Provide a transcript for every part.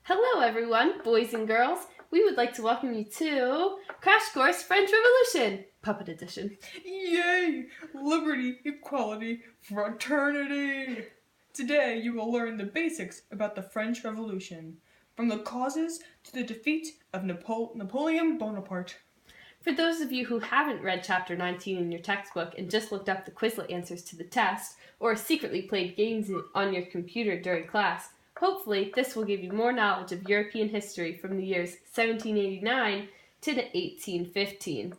Hello everyone, boys and girls. We would like to welcome you to Crash Course French Revolution, Puppet Edition. Yay! Liberty, equality, fraternity! Today you will learn the basics about the French Revolution, from the causes to the defeat of Napoleon Bonaparte. For those of you who haven't read Chapter 19 in your textbook and just looked up the Quizlet answers to the test, or secretly played games on your computer during class, hopefully this will give you more knowledge of European history from the years 1789 to 1815.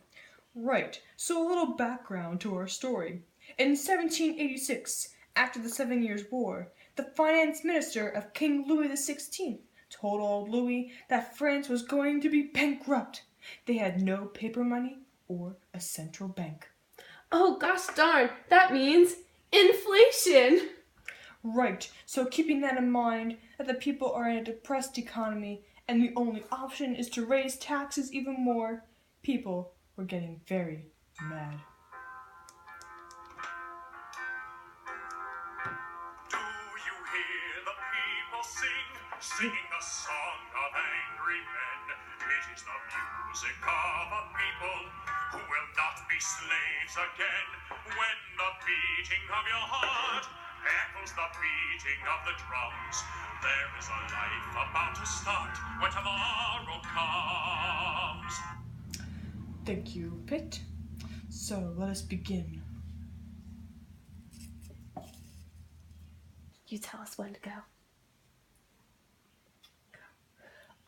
Right, so a little background to our story. In 1786, after the 7 Years' War, the finance minister of King Louis XVI told old Louis that France was going to be bankrupt. They had no paper money or a central bank. Oh gosh darn, that means inflation! Right, so keeping that in mind, that the people are in a depressed economy and the only option is to raise taxes even more, people were getting very mad. Do you hear the people singing a song of angry men? It is the music of a people who will not be slaves again. When the beating of your heart echoes the beating of the drums, there is a life about to start when tomorrow comes. Thank you, Pitt. So let us begin. You tell us when to go.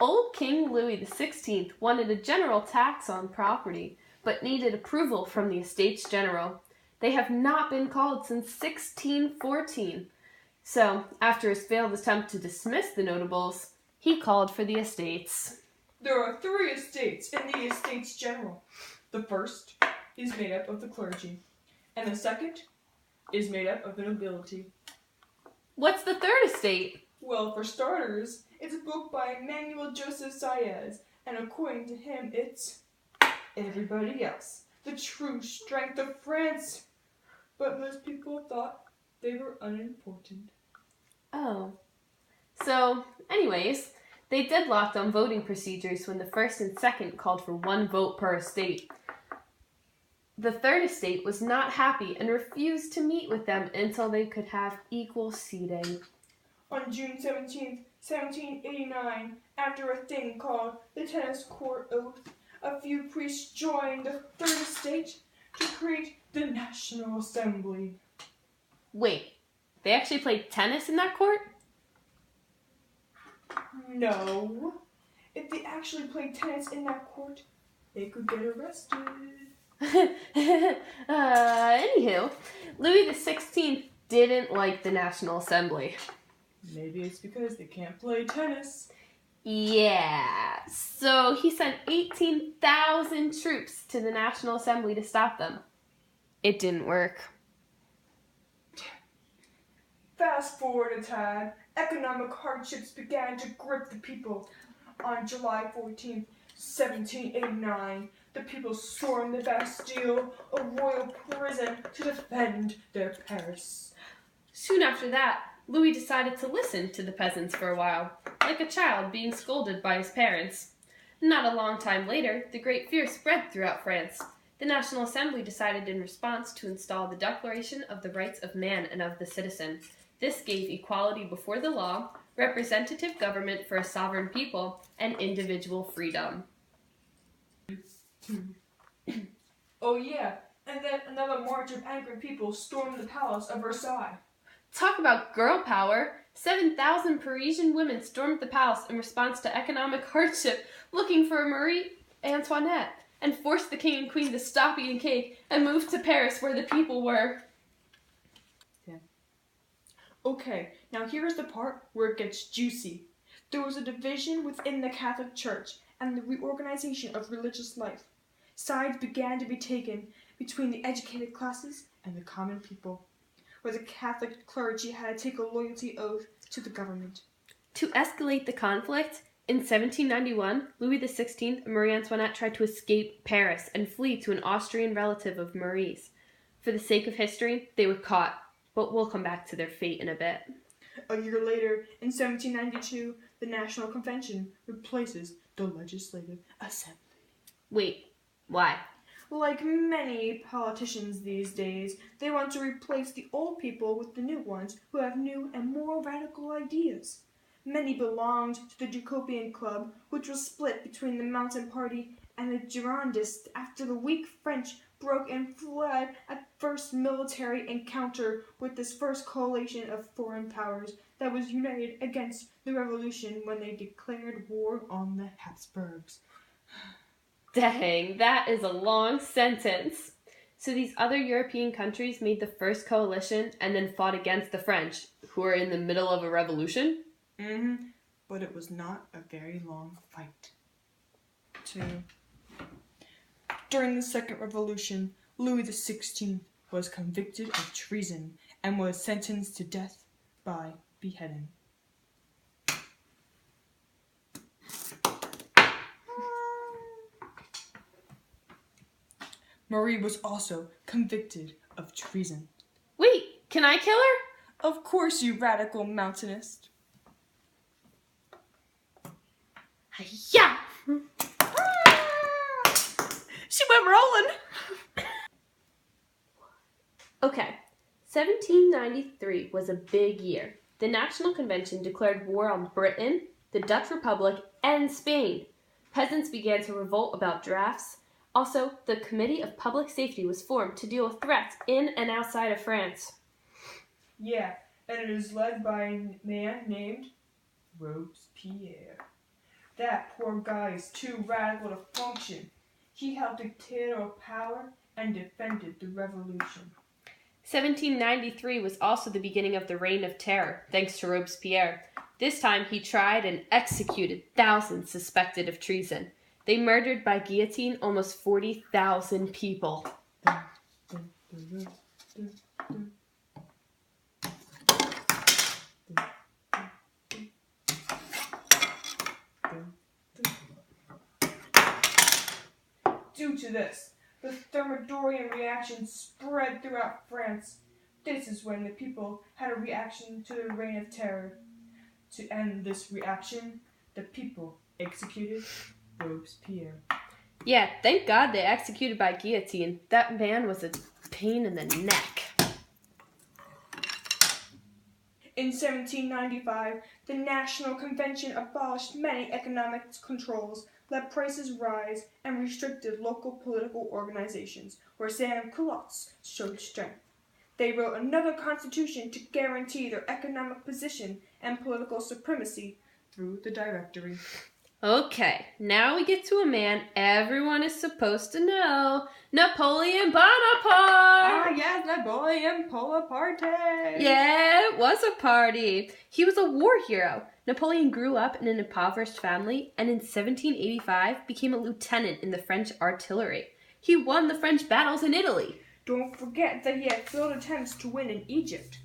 Old King Louis XVI wanted a general tax on property, but needed approval from the Estates General. They have not been called since 1614. So, after his failed attempt to dismiss the notables, he called for the estates. There are 3 estates in the Estates General. The first is made up of the clergy, and the second is made up of the nobility. What's the third estate? Well, for starters, it's a book by Emmanuel Joseph Sieyès, and according to him, it's everybody else, the true strength of France. But most people thought they were unimportant. Oh. So, anyways, they deadlocked on voting procedures when the first and second called for 1 vote per estate. The third estate was not happy and refused to meet with them until they could have equal seating. On June 17, 1789, after a thing called the Tennis Court Oath, a few priests joined the third estate to create the National Assembly. Wait, they actually played tennis in that court? No. If they actually played tennis in that court, they could get arrested. Anywho, Louis XVI didn't like the National Assembly. Maybe it's because they can't play tennis. Yeah, so he sent 18,000 troops to the National Assembly to stop them. It didn't work. Fast forward a tad, economic hardships began to grip the people. On July 14, 1789, the people stormed the Bastille, a royal prison, to defend their Paris. Soon after that, Louis decided to listen to the peasants for a while, like a child being scolded by his parents. Not a long time later, the Great Fear spread throughout France. The National Assembly decided in response to install the Declaration of the Rights of Man and of the Citizen. This gave equality before the law, representative government for a sovereign people, and individual freedom. Oh yeah, and then another march of angry people stormed the palace of Versailles. Talk about girl power! 7,000 Parisian women stormed the palace in response to economic hardship, looking for Marie Antoinette, and forced the king and queen to stop eating cake and move to Paris where the people were. Okay, now here's the part where it gets juicy. There was a division within the Catholic Church and the reorganization of religious life. Sides began to be taken between the educated classes and the common people, where the Catholic clergy had to take a loyalty oath to the government. To escalate the conflict, in 1791, Louis XVI and Marie Antoinette tried to escape Paris and flee to an Austrian relative of Marie's. For the sake of history, they were caught, but we'll come back to their fate in a bit. A year later, in 1792, the National Convention replaces the Legislative Assembly. Wait, why? Like many politicians these days, they want to replace the old people with the new ones who have new and more radical ideas. Many belonged to the Jacobean Club, which was split between the Mountain Party and the Girondists after the weak French broke and fled at first military encounter with this first coalition of foreign powers that was united against the revolution when they declared war on the Habsburgs. Dang, that is a long sentence. So these other European countries made the first coalition and then fought against the French, who were in the middle of a revolution? But it was not a very long fight. 2. During the Second Revolution, Louis XVI was convicted of treason and was sentenced to death by beheading. Marie was also convicted of treason. Wait, can I kill her? Of course, you radical mountainist. Yeah! She went rolling. Okay, 1793 was a big year. The National Convention declared war on Britain, the Dutch Republic, and Spain. Peasants began to revolt about drafts. Also, the Committee of Public Safety was formed to deal with threats in and outside of France. Yeah, and it is led by a man named Robespierre. That poor guy is too radical to function. He held dictatorial power and defended the revolution. 1793 was also the beginning of the Reign of Terror, thanks to Robespierre. This time he tried and executed thousands suspected of treason. They murdered by guillotine almost 40,000 people. Due to this, the Thermidorian reaction spread throughout France. This is when the people had a reaction to the Reign of Terror. To end this reaction, the people executed Robespierre. Yeah, thank God they executed by guillotine. That man was a pain in the neck. In 1795, the National Convention abolished many economic controls, let prices rise, and restricted local political organizations, where sans-culottes showed strength. They wrote another constitution to guarantee their economic position and political supremacy through the Directory. Okay, now we get to a man everyone is supposed to know. Napoleon Bonaparte! Ah, yes, Napoleon Bonaparte! Yeah, it was a party. He was a war hero. Napoleon grew up in an impoverished family and in 1785 became a lieutenant in the French artillery. He won the French battles in Italy. Don't forget that he had failed attempts to win in Egypt.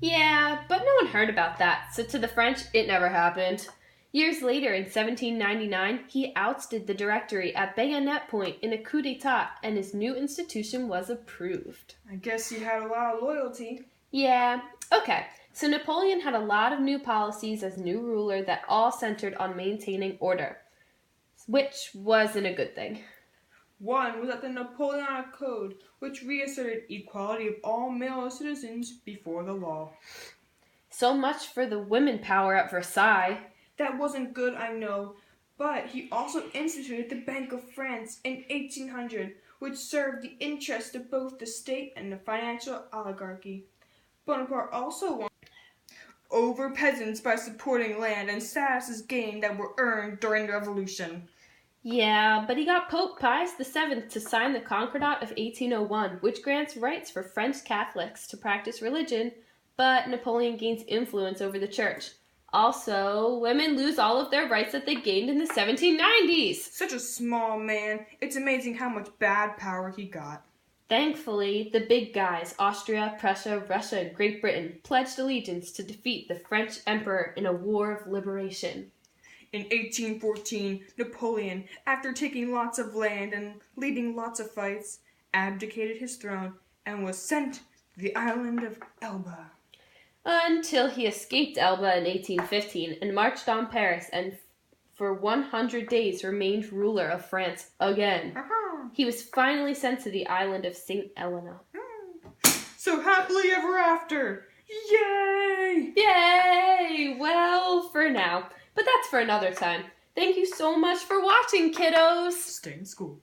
Yeah, but no one heard about that, so to the French, it never happened. Years later, in 1799, he ousted the Directory at Bayonet Point in a coup d'etat, and his new institution was approved. I guess he had a lot of loyalty. Yeah, okay. So Napoleon had a lot of new policies as new ruler that all centered on maintaining order, which wasn't a good thing. One was at the Napoleonic Code, which reasserted equality of all male citizens before the law. So much for the women power at Versailles. That wasn't good, I know, but he also instituted the Bank of France in 1800, which served the interests of both the state and the financial oligarchy. Bonaparte also won over peasants by supporting land and statuses gained that were earned during the Revolution. Yeah, but he got Pope Pius VII to sign the Concordat of 1801, which grants rights for French Catholics to practice religion, but Napoleon gains influence over the church. Also, women lose all of their rights that they gained in the 1790s. Such a small man. It's amazing how much bad power he got. Thankfully, the big guys, Austria, Prussia, Russia, and Great Britain, pledged allegiance to defeat the French emperor in a war of liberation. In 1814, Napoleon, after taking lots of land and leading lots of fights, abdicated his throne and was sent to the island of Elba. until he escaped Elba in 1815 and marched on Paris and for 100 days remained ruler of France again. He was finally sent to the island of St. Helena. So happily ever after! Yay! Yay! Well, for now. But that's for another time. Thank you so much for watching, kiddos! Stay in school.